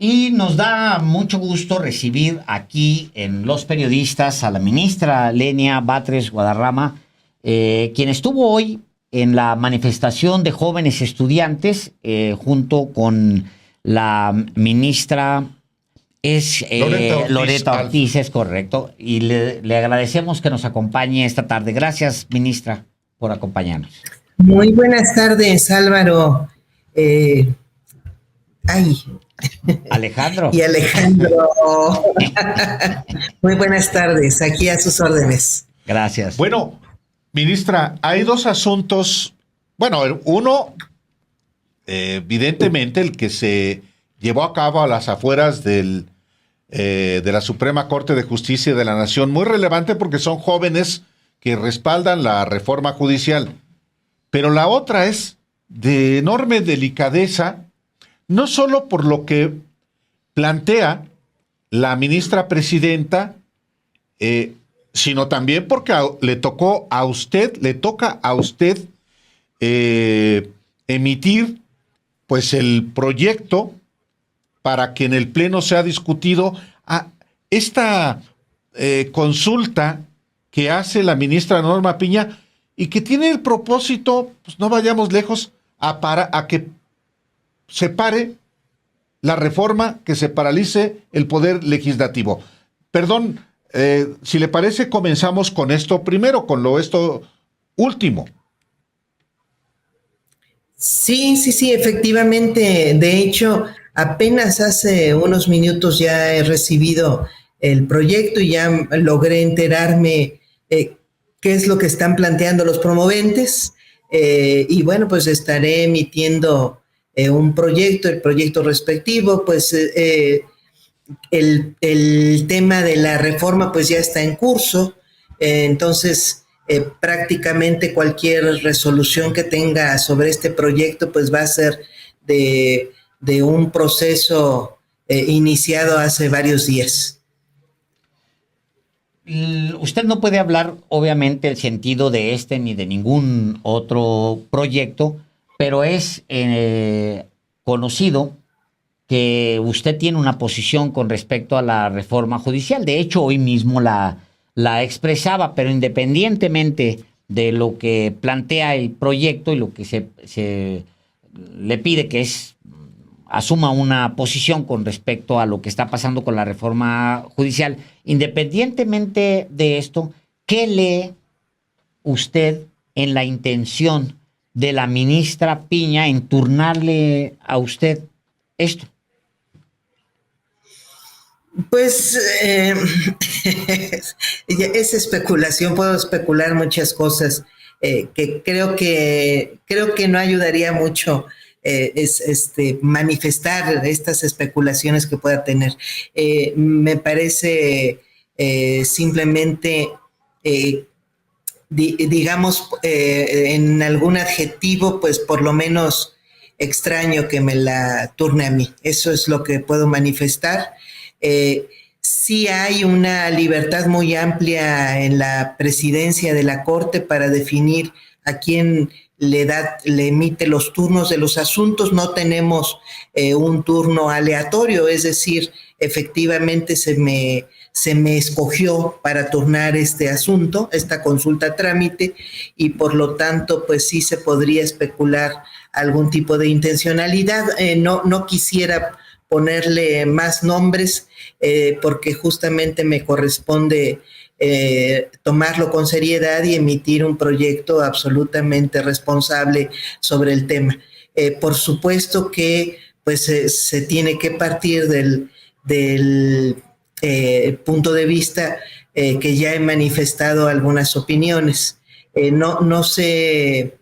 Y nos da mucho gusto recibir aquí en Los Periodistas a la ministra Lenia Batres Guadarrama, quien estuvo hoy en la manifestación de jóvenes estudiantes junto con la ministra Loreta Ortiz, es correcto, y le agradecemos que nos acompañe esta tarde. Gracias, ministra, por acompañarnos. Muy buenas tardes, Álvaro. Alejandro. Y Alejandro. Muy buenas tardes, aquí a sus órdenes. Gracias. Bueno, ministra, hay dos asuntos. Bueno, uno, evidentemente, el que se llevó a cabo a las afueras de la Suprema Corte de Justicia de la Nación, muy relevante porque son jóvenes que respaldan la reforma judicial. Pero la otra es de enorme delicadeza, no solo por lo que plantea la ministra presidenta, sino también porque le toca a usted emitir pues el proyecto para que en el Pleno sea discutido esta consulta que hace la ministra Norma Piña y que tiene el propósito, pues no vayamos lejos, a que se pare la reforma, que se paralice el poder legislativo. Perdón, si le parece, comenzamos con esto primero, con esto último. Sí, efectivamente. De hecho, apenas hace unos minutos ya he recibido el proyecto y ya logré enterarme qué es lo que están planteando los promoventes. Y bueno, pues estaré emitiendo un proyecto, el proyecto respectivo, pues el tema de la reforma pues ya está en curso, entonces prácticamente cualquier resolución que tenga sobre este proyecto pues va a ser de un proceso iniciado hace varios días. Usted no puede hablar, obviamente, el sentido de este ni de ningún otro proyecto, pero es conocido que usted tiene una posición con respecto a la reforma judicial. De hecho, hoy mismo la expresaba, pero independientemente de lo que plantea el proyecto y lo que se le pide, que es asuma una posición con respecto a lo que está pasando con la reforma judicial. Independientemente de esto, ¿qué lee usted en la intención de la ministra Piña en turnarle a usted esto? Pues es especulación, puedo especular muchas cosas que creo que no ayudaría mucho manifestar estas especulaciones que pueda tener. Me parece simplemente, digamos, en algún adjetivo, pues por lo menos extraño que me la turne a mí. Eso es lo que puedo manifestar. Sí hay una libertad muy amplia en la presidencia de la Corte para definir a quién le emite los turnos de los asuntos. No tenemos un turno aleatorio, es decir, efectivamente se me escogió para turnar este asunto, esta consulta a trámite, y por lo tanto, pues sí se podría especular algún tipo de intencionalidad. No quisiera ponerle más nombres porque justamente me corresponde tomarlo con seriedad y emitir un proyecto absolutamente responsable sobre el tema. Por supuesto que pues se tiene que partir del punto de vista que ya he manifestado algunas opiniones. No sé,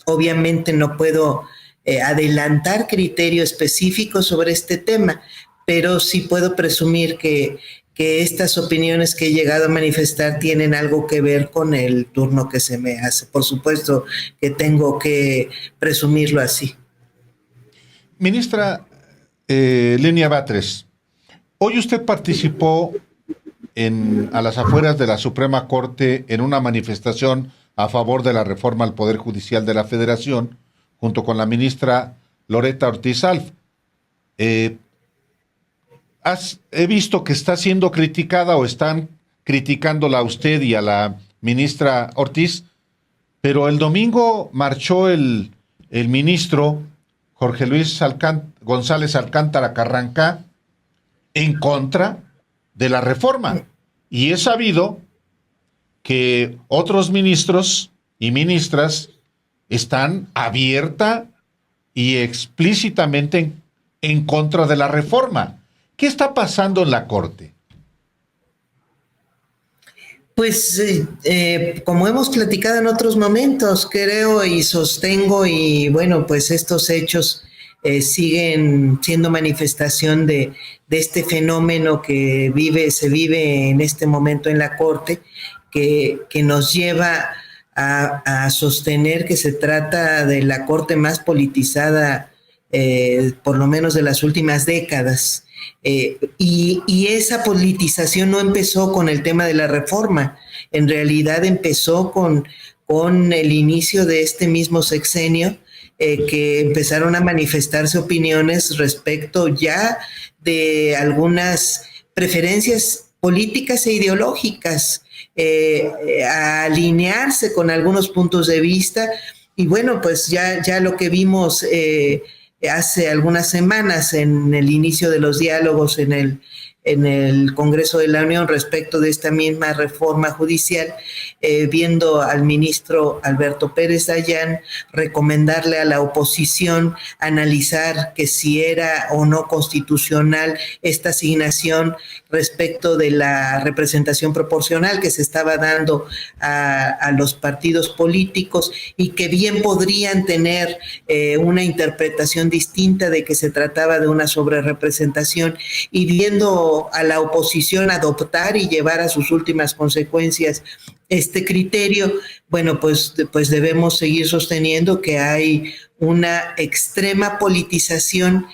obviamente no puedo adelantar criterio específico sobre este tema, pero sí puedo presumir que estas opiniones que he llegado a manifestar tienen algo que ver con el turno que se me hace. Por supuesto que tengo que presumirlo así. Ministra Lenia Batres, hoy usted participó a las afueras de la Suprema Corte en una manifestación a favor de la reforma al Poder Judicial de la Federación, junto con la ministra Loreta Ortiz Alf. he visto que está siendo criticada o están criticándola a usted y a la ministra Ortiz, pero el domingo marchó el ministro Jorge Luis González Alcántara Carrancá en contra de la reforma. Y es sabido que otros ministros y ministras están abierta y explícitamente en contra de la reforma. ¿Qué está pasando en la Corte? Pues como hemos platicado en otros momentos, creo y sostengo, y bueno, pues estos hechos siguen siendo manifestación de este fenómeno que se vive en este momento en la Corte, que nos lleva a sostener que se trata de la Corte más politizada, por lo menos de las últimas décadas. Y esa politización no empezó con el tema de la reforma, en realidad empezó con el inicio de este mismo sexenio, que empezaron a manifestarse opiniones respecto ya de algunas preferencias políticas e ideológicas, a alinearse con algunos puntos de vista. Y bueno, pues ya lo que vimos hace algunas semanas en el inicio de los diálogos en el Congreso de la Unión respecto de esta misma reforma judicial, viendo al ministro Alberto Pérez Dayán recomendarle a la oposición analizar que si era o no constitucional esta asignación respecto de la representación proporcional que se estaba dando a los partidos políticos, y que bien podrían tener una interpretación distinta de que se trataba de una sobrerepresentación, y viendo a la oposición adoptar y llevar a sus últimas consecuencias este criterio, bueno, pues debemos seguir sosteniendo que hay una extrema politización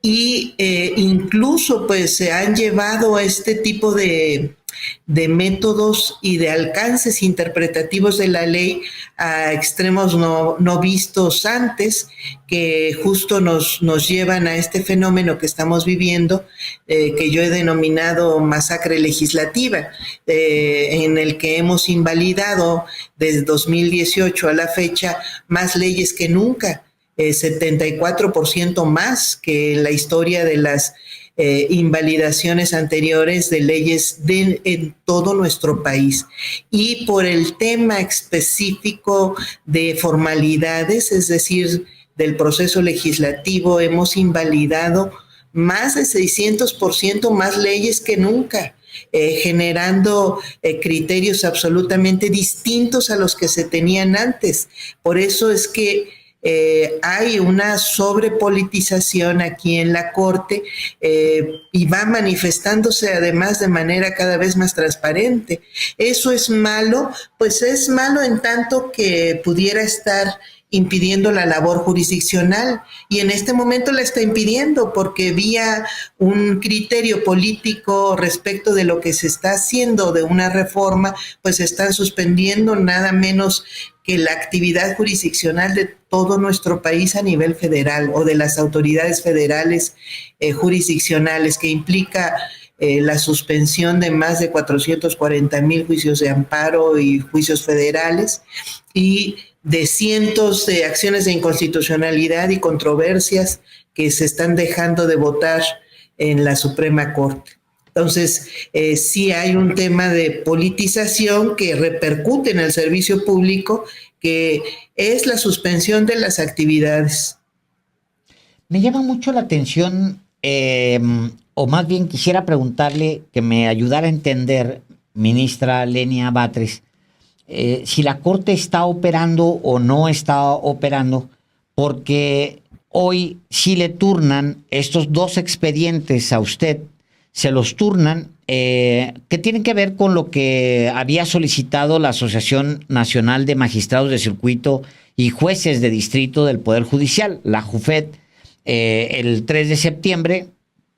y incluso pues se han llevado a este tipo de métodos y de alcances interpretativos de la ley a extremos no vistos antes, que justo nos llevan a este fenómeno que estamos viviendo, que yo he denominado masacre legislativa, en el que hemos invalidado desde 2018 a la fecha más leyes que nunca, 74% más que la historia de las invalidaciones anteriores de leyes en todo nuestro país. Y por el tema específico de formalidades, es decir, del proceso legislativo, hemos invalidado más de 600% más leyes que nunca, generando criterios absolutamente distintos a los que se tenían antes. Por eso es que hay una sobrepolitización aquí en la Corte, y va manifestándose además de manera cada vez más transparente. ¿Eso es malo? Pues es malo en tanto que pudiera estar impidiendo la labor jurisdiccional, y en este momento la está impidiendo porque vía un criterio político respecto de lo que se está haciendo de una reforma, pues están suspendiendo nada menos que la actividad jurisdiccional de todo nuestro país a nivel federal, o de las autoridades federales jurisdiccionales, que implica la suspensión de más de 440,000 juicios de amparo y juicios federales, y de cientos de acciones de inconstitucionalidad y controversias que se están dejando de votar en la Suprema Corte. Entonces, sí hay un tema de politización que repercute en el servicio público, que es la suspensión de las actividades. Me llama mucho la atención, o más bien quisiera preguntarle que me ayudara a entender, ministra Lenia Batres, si la Corte está operando o no está operando, porque hoy sí le turnan estos dos expedientes a usted, se los turnan, que tienen que ver con lo que había solicitado la Asociación Nacional de Magistrados de Circuito y Jueces de Distrito del Poder Judicial, la JUFED, el 3 de septiembre,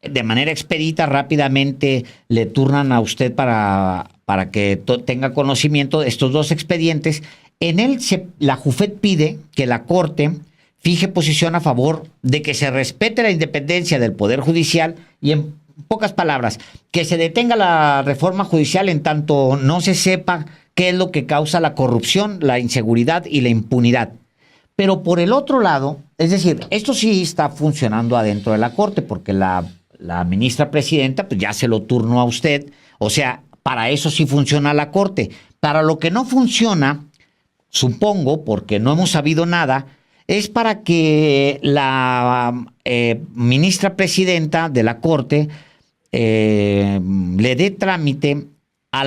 de manera expedita, rápidamente le turnan a usted para que tenga conocimiento de estos dos expedientes. En él la JUFED pide que la Corte fije posición a favor de que se respete la independencia del Poder Judicial y en pocas palabras, que se detenga la reforma judicial en tanto no se sepa qué es lo que causa la corrupción, la inseguridad y la impunidad. Pero por el otro lado, es decir, esto sí está funcionando adentro de la Corte, porque la ministra presidenta pues ya se lo turnó a usted, o sea, para eso sí funciona la Corte. Para lo que no funciona, supongo, porque no hemos sabido nada, es para que la ministra presidenta de la Corte le dé trámite a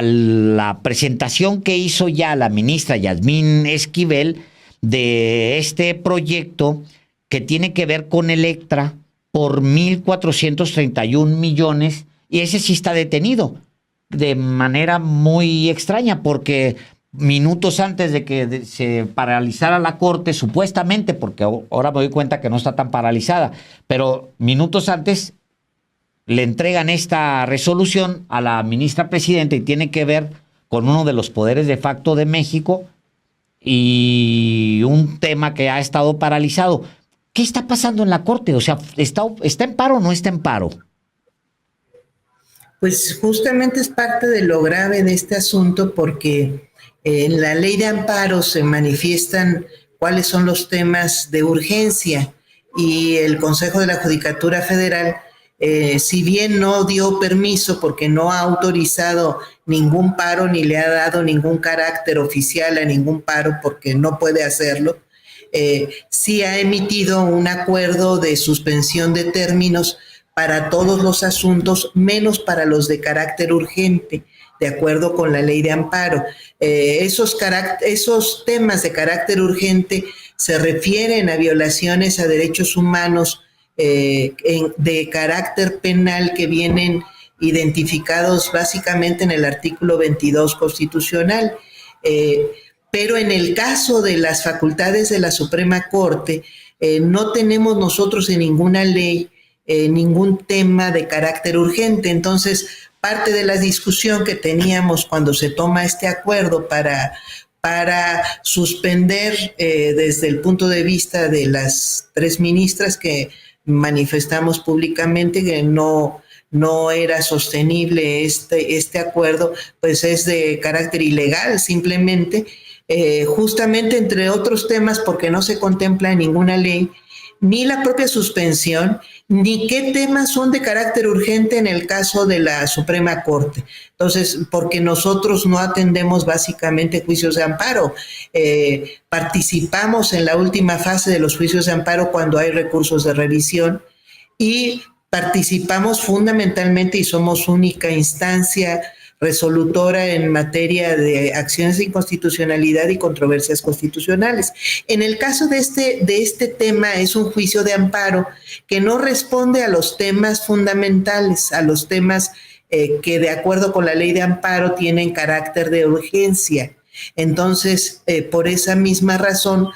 la presentación que hizo ya la ministra Yasmín Esquivel de este proyecto que tiene que ver con Electra por 1,431 millones, y ese sí está detenido de manera muy extraña, porque minutos antes de que se paralizara la Corte, supuestamente, porque ahora me doy cuenta que no está tan paralizada, pero minutos antes le entregan esta resolución a la ministra presidenta y tiene que ver con uno de los poderes de facto de México y un tema que ha estado paralizado. ¿Qué está pasando en la Corte? O sea, ¿está en paro o no está en paro? Pues justamente es parte de lo grave de este asunto, porque en la ley de amparo se manifiestan cuáles son los temas de urgencia, y el Consejo de la Judicatura Federal, si bien no dio permiso porque no ha autorizado ningún paro ni le ha dado ningún carácter oficial a ningún paro porque no puede hacerlo, sí ha emitido un acuerdo de suspensión de términos para todos los asuntos, menos para los de carácter urgente, de acuerdo con la ley de amparo. Esos temas de carácter urgente se refieren a violaciones a derechos humanos de carácter penal que vienen identificados básicamente en el artículo 22 constitucional. Pero en el caso de las facultades de la Suprema Corte, no tenemos nosotros en ninguna ley ningún tema de carácter urgente. Entonces, parte de la discusión que teníamos cuando se toma este acuerdo para suspender desde el punto de vista de las tres ministras que manifestamos públicamente que no era sostenible este acuerdo, pues es de carácter ilegal simplemente, justamente entre otros temas porque no se contempla en ninguna ley ni la propia suspensión, ni qué temas son de carácter urgente en el caso de la Suprema Corte. Entonces, porque nosotros no atendemos básicamente juicios de amparo, participamos en la última fase de los juicios de amparo cuando hay recursos de revisión, y participamos fundamentalmente y somos única instancia resolutora en materia de acciones de inconstitucionalidad y controversias constitucionales. En el caso de este tema es un juicio de amparo que no responde a los temas fundamentales, a los temas que de acuerdo con la ley de amparo tienen carácter de urgencia. Entonces, por esa misma razón,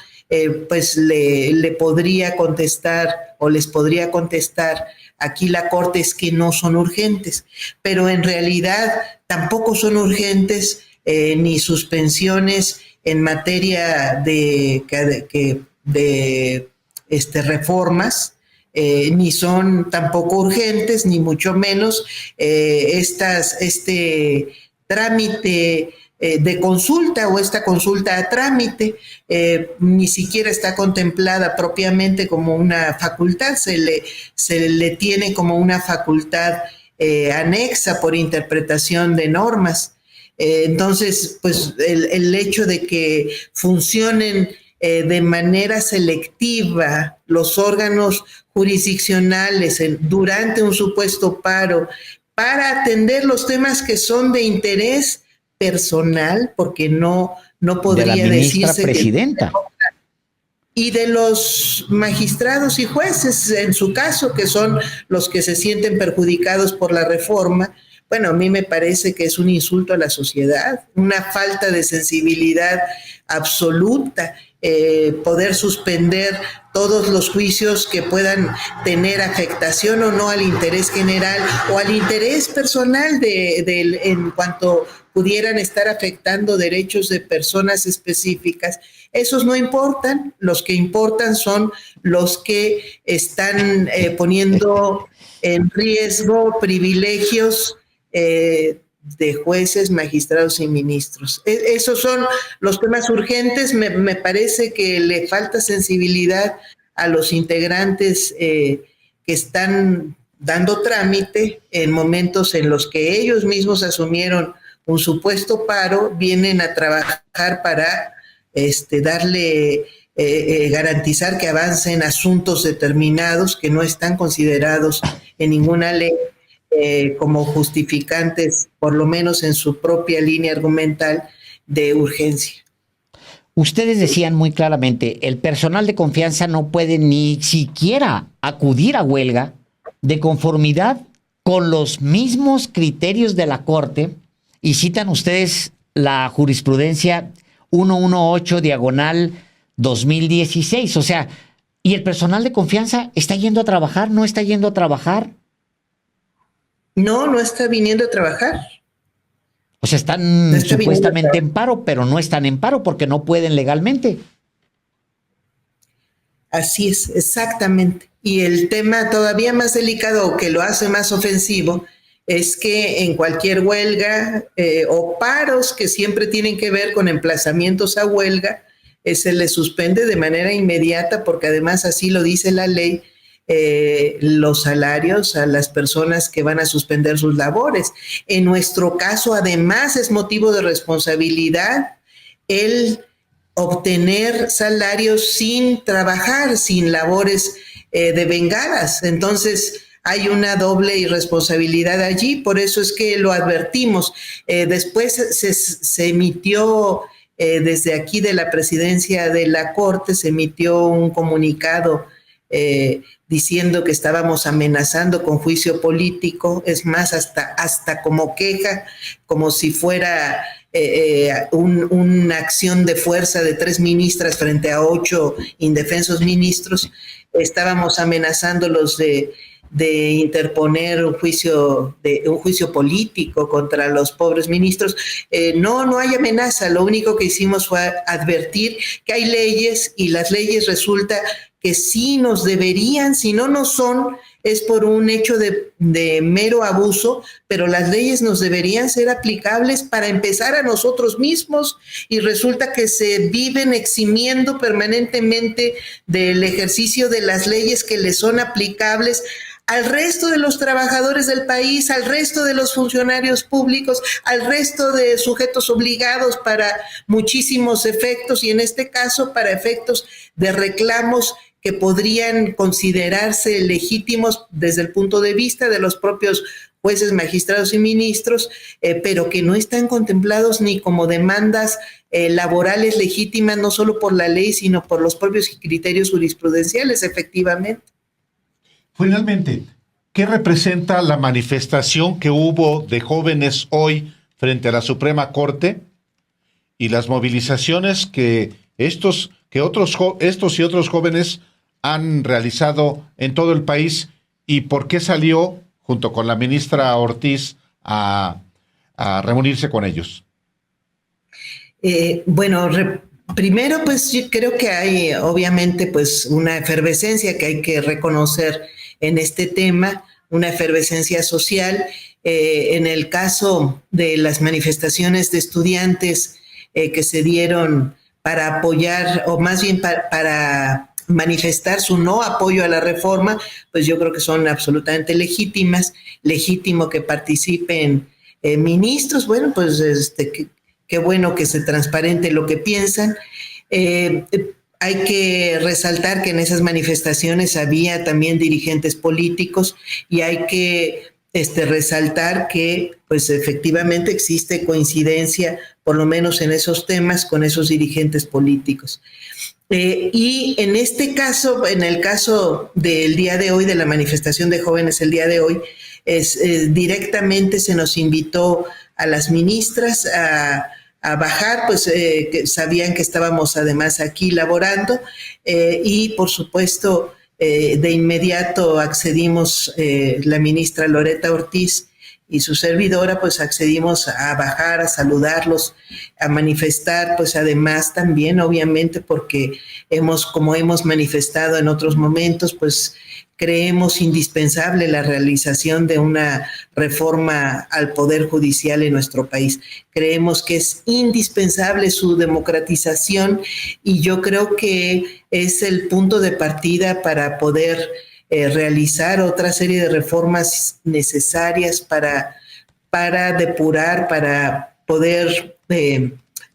pues le podría contestar o les podría contestar aquí la Corte es que no son urgentes, pero en realidad tampoco son urgentes ni suspensiones en materia de reformas, ni son tampoco urgentes, ni mucho menos este trámite de consulta o esta consulta a trámite, ni siquiera está contemplada propiamente como una facultad, se le tiene como una facultad anexa por interpretación de normas. Entonces, pues el hecho de que funcionen de manera selectiva los órganos jurisdiccionales durante un supuesto paro para atender los temas que son de interés personal, porque no podría de la ministra decirse presidenta. Y de los magistrados y jueces, en su caso, que son los que se sienten perjudicados por la reforma. Bueno, a mí me parece que es un insulto a la sociedad, una falta de sensibilidad absoluta, poder suspender todos los juicios que puedan tener afectación o no al interés general o al interés personal en cuanto pudieran estar afectando derechos de personas específicas. Esos no importan, los que importan son los que están poniendo en riesgo privilegios de jueces, magistrados y ministros. Esos son los temas urgentes. Me parece que le falta sensibilidad a los integrantes que están dando trámite en momentos en los que ellos mismos asumieron un supuesto paro, vienen a trabajar para darle, garantizar que avancen asuntos determinados que no están considerados en ninguna ley como justificantes, por lo menos en su propia línea argumental de urgencia. Ustedes decían muy claramente, el personal de confianza no puede ni siquiera acudir a huelga de conformidad con los mismos criterios de la Corte, y citan ustedes la jurisprudencia 118 diagonal 2016. O sea, ¿y el personal de confianza está yendo a trabajar? ¿No está yendo a trabajar? No está viniendo a trabajar. O sea, están supuestamente en paro, pero no están en paro porque no pueden legalmente. Así es, exactamente. Y el tema todavía más delicado, que lo hace más ofensivo, es que en cualquier huelga o paros que siempre tienen que ver con emplazamientos a huelga, se les suspende de manera inmediata, porque además así lo dice la ley, los salarios a las personas que van a suspender sus labores. En nuestro caso, además, es motivo de responsabilidad el obtener salarios sin trabajar, sin labores devengadas. Entonces, hay una doble irresponsabilidad allí, por eso es que lo advertimos. Después se emitió, desde aquí de la presidencia de la Corte, se emitió un comunicado diciendo que estábamos amenazando con juicio político, es más, hasta como queja, como si fuera una acción de fuerza de 3 ministras frente a 8 indefensos ministros. Estábamos amenazándolos de interponer un juicio político contra los pobres ministros. No hay amenaza, lo único que hicimos fue advertir que hay leyes, y las leyes resulta que sí nos deberían, si no nos son, es por un hecho de mero abuso, pero las leyes nos deberían ser aplicables para empezar a nosotros mismos, y resulta que se viven eximiendo permanentemente del ejercicio de las leyes que les son aplicables al resto de los trabajadores del país, al resto de los funcionarios públicos, al resto de sujetos obligados para muchísimos efectos, y en este caso para efectos de reclamos que podrían considerarse legítimos desde el punto de vista de los propios jueces, magistrados y ministros, pero que no están contemplados ni como demandas laborales legítimas, no solo por la ley, sino por los propios criterios jurisprudenciales, efectivamente. Finalmente, ¿qué representa la manifestación que hubo de jóvenes hoy frente a la Suprema Corte y las movilizaciones que estos y otros jóvenes han realizado en todo el país, y por qué salió junto con la ministra Ortiz a reunirse con ellos? Primero, pues yo creo que hay obviamente pues una efervescencia que hay que reconocer en este tema, una efervescencia social. En el caso de las manifestaciones de estudiantes que se dieron para apoyar, o más bien para manifestar su no apoyo a la reforma, pues yo creo que son absolutamente legítimas. Legítimo que participen ministros, bueno, pues qué bueno que se transparente lo que piensan. Hay que resaltar que en esas manifestaciones había también dirigentes políticos, y hay que resaltar que pues efectivamente existe coincidencia, por lo menos en esos temas, con esos dirigentes políticos. Y en este caso, en el caso del día de hoy, de la manifestación de jóvenes el día de hoy, directamente se nos invitó a las ministras a bajar, pues que sabían que estábamos además aquí laborando, y por supuesto de inmediato accedimos la ministra Loreta Ortiz y su servidora pues accedimos a bajar, a saludarlos, a manifestar, pues además también obviamente porque como hemos manifestado en otros momentos, pues creemos indispensable la realización de una reforma al Poder Judicial en nuestro país. Creemos que es indispensable su democratización y yo creo que es el punto de partida para poder realizar otra serie de reformas necesarias para depurar, para poder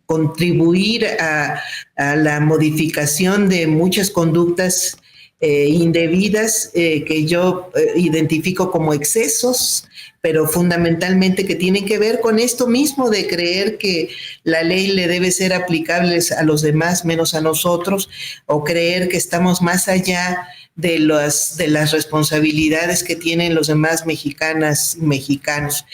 contribuir a la modificación de muchas conductas indebidas que yo identifico como excesos, pero fundamentalmente que tienen que ver con esto mismo de creer que la ley le debe ser aplicable a los demás menos a nosotros, o creer que estamos más allá de las responsabilidades que tienen los demás mexicanas y mexicanos.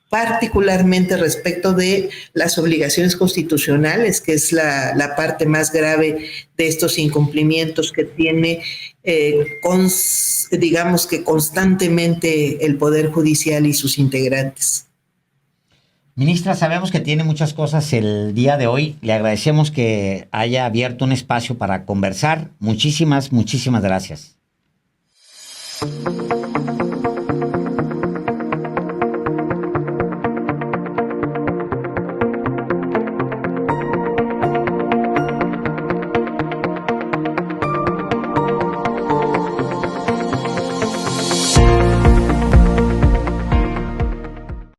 Particularmente respecto de las obligaciones constitucionales, que es la parte más grave de estos incumplimientos que tiene, digamos que constantemente el Poder Judicial y sus integrantes. Ministra, sabemos que tiene muchas cosas el día de hoy. Le agradecemos que haya abierto un espacio para conversar. Muchísimas, muchísimas gracias.